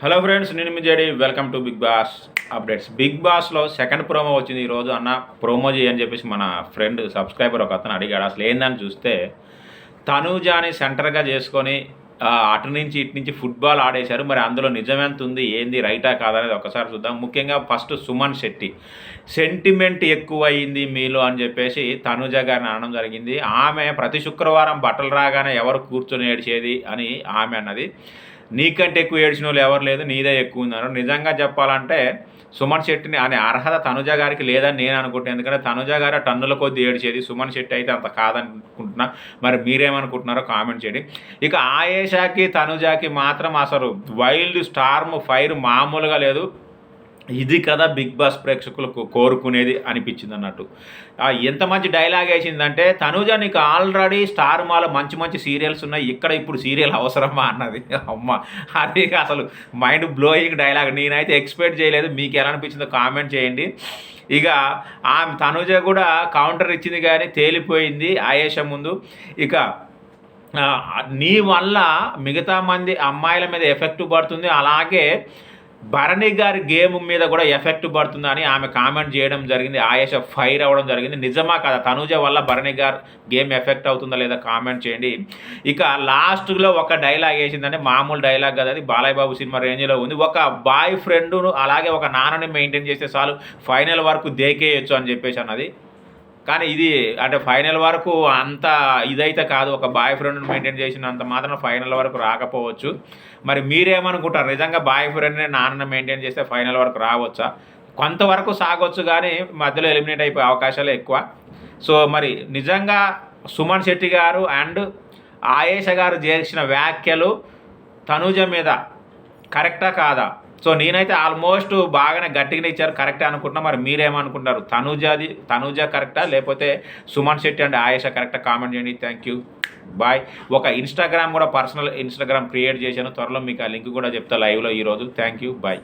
Hello friends, నేను మీ JD. Welcome to big boss updates. Big బాస్లో సెకండ్ ప్రోమో వచ్చింది ఈరోజు. అన్న ప్రోమో చేయని చెప్పేసి మన ఫ్రెండ్ సబ్స్క్రైబర్ ఒక అతను అడిగాడు. అసలు ఏందని చూస్తే తనూజాని సెంటర్గా చేసుకొని అటు నుంచి ఇటు నుంచి ఫుట్బాల్ ఆడేశారు. మరి అందులో నిజమెంత ఉంది, ఏంది, రైటా కాదా అనేది ఒకసారి చూద్దాం. ముఖ్యంగా ఫస్ట్ సుమన్ శెట్టి సెంటిమెంట్ ఎక్కువ అయింది మీలో అని చెప్పేసి తనూజ గారిని అనడం జరిగింది. ఆమె ప్రతి శుక్రవారం బట్టలు రాగానే ఎవరు కూర్చొని ఏడ్చేది అని ఆమె అన్నది. నీకంటే ఎక్కువ ఏడ్చిన వాళ్ళు ఎవరు లేదు, నీదే ఎక్కువ ఉన్నారు. నిజంగా చెప్పాలంటే సుమన్ శెట్టిని అనే అర్హత తనుజ గారికి లేదని నేను అనుకుంటున్నాను. ఎందుకంటే తనుజ గారు టన్నుల కొద్ది ఏడ్చేది, సుమన్ శెట్టి అయితే అంత కాదనుకుంటున్నా. మరి మీరేమనుకుంటున్నారో కామెంట్ చేయండి. ఇక ఆయేషాకి తనుజాకి మాత్రం అసలు వైల్డ్ స్టార్మ్ ఫైర్ మామూలుగా లేదు. ఇది కదా బిగ్ బాస్ ప్రేక్షకులకు కోరుకునేది అనిపించింది అన్నట్టు. ఎంత మంచి డైలాగ్ వేసిందంటే, తనూజ నీకు ఆల్రెడీ స్టార్ మాలో మంచి మంచి సీరియల్స్ ఉన్నాయి, ఇక్కడ ఇప్పుడు సీరియల్ అవసరమా అన్నది. అమ్మ, అది అసలు మైండ్ బ్లోయింగ్ డైలాగ్. నేనైతే ఎక్స్పెక్ట్ చేయలేదు. మీకు ఎలా అనిపించిందో కామెంట్ చేయండి. ఇక ఆమె తనూజ కూడా కౌంటర్ ఇచ్చింది కానీ తేలిపోయింది ఆయేష ముందు. ఇక నీ వల్ల మిగతా మంది అమ్మాయిల మీద ఎఫెక్ట్ పడుతుంది, అలాగే భరణి గారి గేమ్ మీద కూడా ఎఫెక్ట్ పడుతుందని ఆమె కామెంట్ చేయడం జరిగింది. ఆయేష ఫైర్ అవ్వడం జరిగింది. నిజమా కదా, తనూజ వల్ల భరణి గారు గేమ్ ఎఫెక్ట్ అవుతుందా లేదా కామెంట్ చేయండి. ఇక లాస్ట్లో ఒక డైలాగ్ వేసిందంటే మామూలు డైలాగ్ కదా, అది బాలయ్య బాబు సినిమా రేంజ్లో ఉంది. ఒక బాయ్ ఫ్రెండ్ను అలాగే ఒక నాన్నని మెయింటైన్ చేస్తే చాలు, ఫైనల్ వరకు దేకేయచ్చు అని చెప్పేసి అన్నది. కానీ ఇది అంటే ఫైనల్ వరకు అంత ఇదైతే కాదు. ఒక బాయ్ ఫ్రెండ్ని మెయింటైన్ చేసినంత మాత్రం ఫైనల్ వరకు రాకపోవచ్చు. మరి మీరేమనుకుంటారు? నిజంగా బాయ్ ఫ్రెండ్ని నాన్నని మెయింటైన్ చేస్తే ఫైనల్ వరకు రావచ్చా? కొంతవరకు సాగొచ్చు, కానీ మధ్యలో ఎలిమినేట్ అయిపోయే అవకాశాలే ఎక్కువ. సో మరి నిజంగా సుమన్ శెట్టి గారు అండ్ ఆయేష గారు చేసిన వ్యాఖ్యలు తనూజ మీద కరెక్టా కాదా? సో నేనైతే ఆల్మోస్ట్ బాగానే గట్టిగానే ఇచ్చారు, కరెక్టే అనుకుంటున్నా. మరి మీరేమనుకుంటారు? తనూజ కరెక్టా లేకపోతే సుమన్ శెట్టి అండ్ ఆయేష కరెక్టా? కామెంట్ చేయండి. Thank you, bye. ఒక ఇన్స్టాగ్రామ్ కూడా పర్సనల్ ఇన్స్టాగ్రామ్ క్రియేట్ చేశాను, త్వరలో మీకు ఆ లింక్ కూడా చెప్తా లైవ్లో ఈరోజు. థ్యాంక్ యూ, బాయ్.